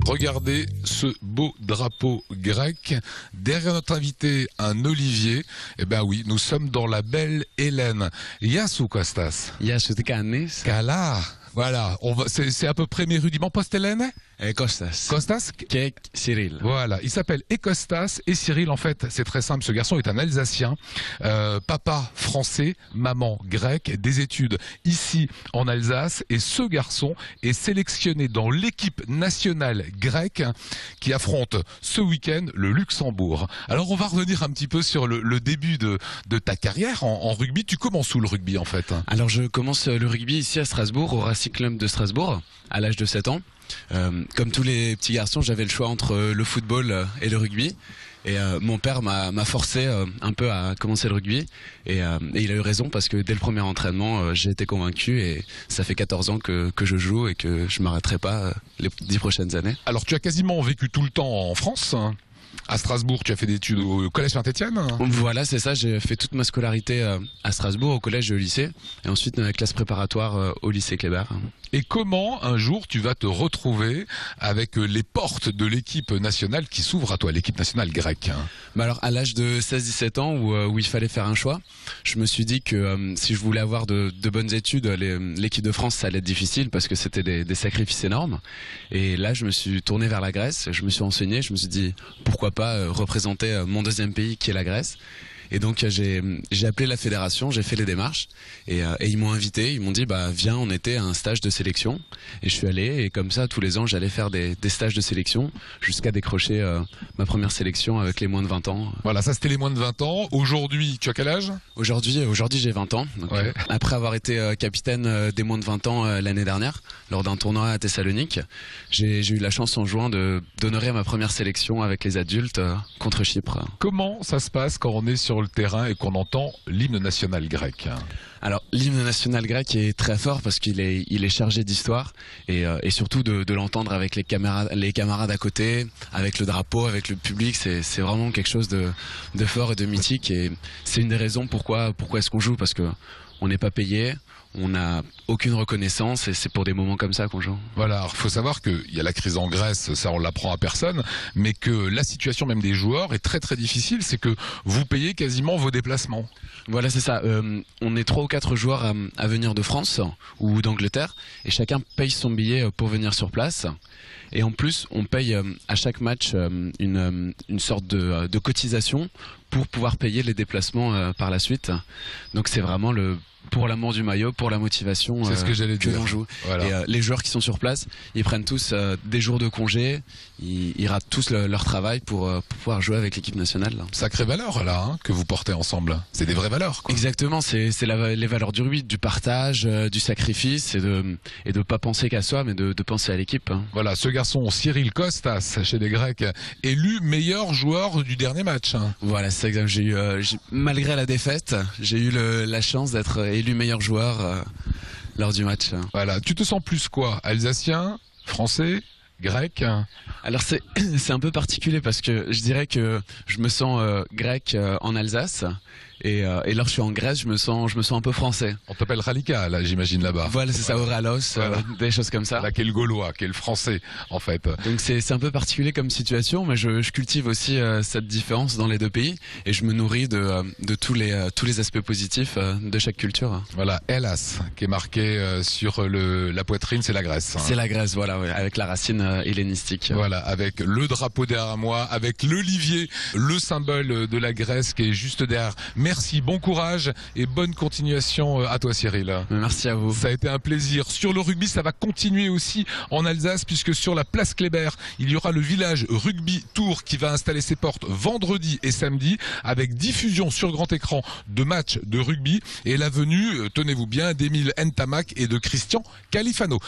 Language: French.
Regardez ce beau drapeau grec. Derrière notre invité, un olivier. Eh bien oui, nous sommes dans la belle Hélène. Gεια σου Κώστας. Γεια σου, τι κάνεις? Καλά. Voilà, c'est à peu près mes rudiments post-Hélène. Κώστας. Costas. Και Cyril. Voilà, il s'appelle Costas et Cyril. En fait, c'est très simple. Ce garçon est un Alsacien, papa français, maman grecque, des études ici en Alsace. Et ce garçon est sélectionné dans l'équipe nationale grecque qui affronte ce week-end le Luxembourg. Alors, on va revenir un petit peu sur le début de ta carrière en rugby. Tu commences où le rugby en fait? Alors je commence le rugby ici à Strasbourg, au Racing Club de Strasbourg, à l'âge de 7 ans. Comme tous les petits garçons, j'avais le choix entre le football et le rugby. Et mon père m'a forcé un peu à commencer le rugby. Et il a eu raison parce que dès le premier entraînement, j'ai été convaincu. Et ça fait 14 ans que je joue et que je ne m'arrêterai pas les 10 prochaines années. Alors tu as quasiment vécu tout le temps en France. À Strasbourg, tu as fait des études au collège Saint-Étienne? Voilà, c'est ça. J'ai fait toute ma scolarité à Strasbourg, au collège et au lycée. Et ensuite, ma classe préparatoire au lycée Kléber. Et comment, un jour, tu vas te retrouver avec les portes de l'équipe nationale qui s'ouvrent à toi, l'équipe nationale grecque? Bah alors, à l'âge de 16-17 ans, où il fallait faire un choix, je me suis dit que si je voulais avoir de bonnes études, l'équipe de France, ça allait être difficile parce que c'était des sacrifices énormes. Et là, je me suis tourné vers la Grèce, je me suis renseigné, je me suis dit, pourquoi pas représenter mon deuxième pays qui est la Grèce. Et donc j'ai appelé la fédération, j'ai fait les démarches et ils m'ont invité, ils m'ont dit bah viens en été à un stage de sélection. Et je suis allé et comme ça tous les ans j'allais faire des stages de sélection jusqu'à décrocher ma première sélection avec les moins de 20 ans. Voilà, ça c'était les moins de 20 ans. Aujourd'hui, tu as quel âge? Aujourd'hui j'ai 20 ans. Donc, ouais. Après avoir été capitaine des moins de 20 ans l'année dernière lors d'un tournoi à Thessalonique, j'ai eu la chance en juin d'honorer ma première sélection avec les adultes contre Chypre. Comment ça se passe quand on est sur le terrain et qu'on entend l'hymne national grec? Alors l'hymne national grec est très fort parce qu'il est chargé d'histoire et surtout de l'entendre avec les camarades à côté, avec le drapeau, avec le public, c'est vraiment quelque chose de fort et de mythique et c'est une des raisons pourquoi est-ce qu'on joue, parce que on n'est pas payé, on n'a aucune reconnaissance et c'est pour des moments comme ça qu'on joue. Voilà, il faut savoir qu'il y a la crise en Grèce, ça on l'apprend à personne, mais que la situation même des joueurs est très très difficile, c'est que vous payez quasiment vos déplacements. Voilà, c'est ça. On est 3 ou 4 joueurs à venir de France ou d'Angleterre et chacun paye son billet pour venir sur place. Et en plus, on paye à chaque match une sorte de cotisation pour pouvoir payer les déplacements par la suite. Donc c'est vraiment pour l'amour du maillot, pour la motivation c'est ce que j'allais dire. L'on joue. Voilà. Et les joueurs qui sont sur place, ils prennent tous des jours de congé, ils ratent tous leur travail pour pouvoir jouer avec l'équipe nationale. Sacrée valeur là que vous portez ensemble. C'est des vraies valeurs, quoi. Exactement, c'est les valeurs du rugby, du partage, du sacrifice et de pas penser qu'à soi, mais de penser à l'équipe. Voilà, ce garçon Cyril Kostas chez les Grecs, élu meilleur joueur du dernier match. Voilà, c'est exact. Malgré la défaite, j'ai eu la chance d'être élu meilleur joueur lors du match. Voilà, tu te sens plus quoi? Alsacien, français, grec? Alors c'est un peu particulier parce que je dirais que je me sens grec en Alsace et lorsque je suis en Grèce, je me sens un peu français. On t'appelle Ralika là, j'imagine là-bas. Voilà, c'est ça, Oralos, des choses comme ça. Là, quel gaulois, quel français en fait. Donc c'est un peu particulier comme situation, mais je cultive aussi cette différence dans les deux pays et je me nourris de tous les aspects positifs de chaque culture. Voilà, Hellas qui est marqué sur la poitrine, c'est la Grèce. C'est la Grèce, voilà, ouais, avec la racine hellénistique. Voilà, avec le drapeau derrière moi, avec l'olivier, le symbole de la Grèce qui est juste derrière. Merci, bon courage et bonne continuation à toi Cyril. Merci à vous. Ça a été un plaisir. Sur le rugby, ça va continuer aussi en Alsace puisque sur la place Kléber, il y aura le village Rugby Tours qui va installer ses portes vendredi et samedi avec diffusion sur grand écran de matchs de rugby et la venue, tenez-vous bien, d'Emile Ntamak et de Christian Califano.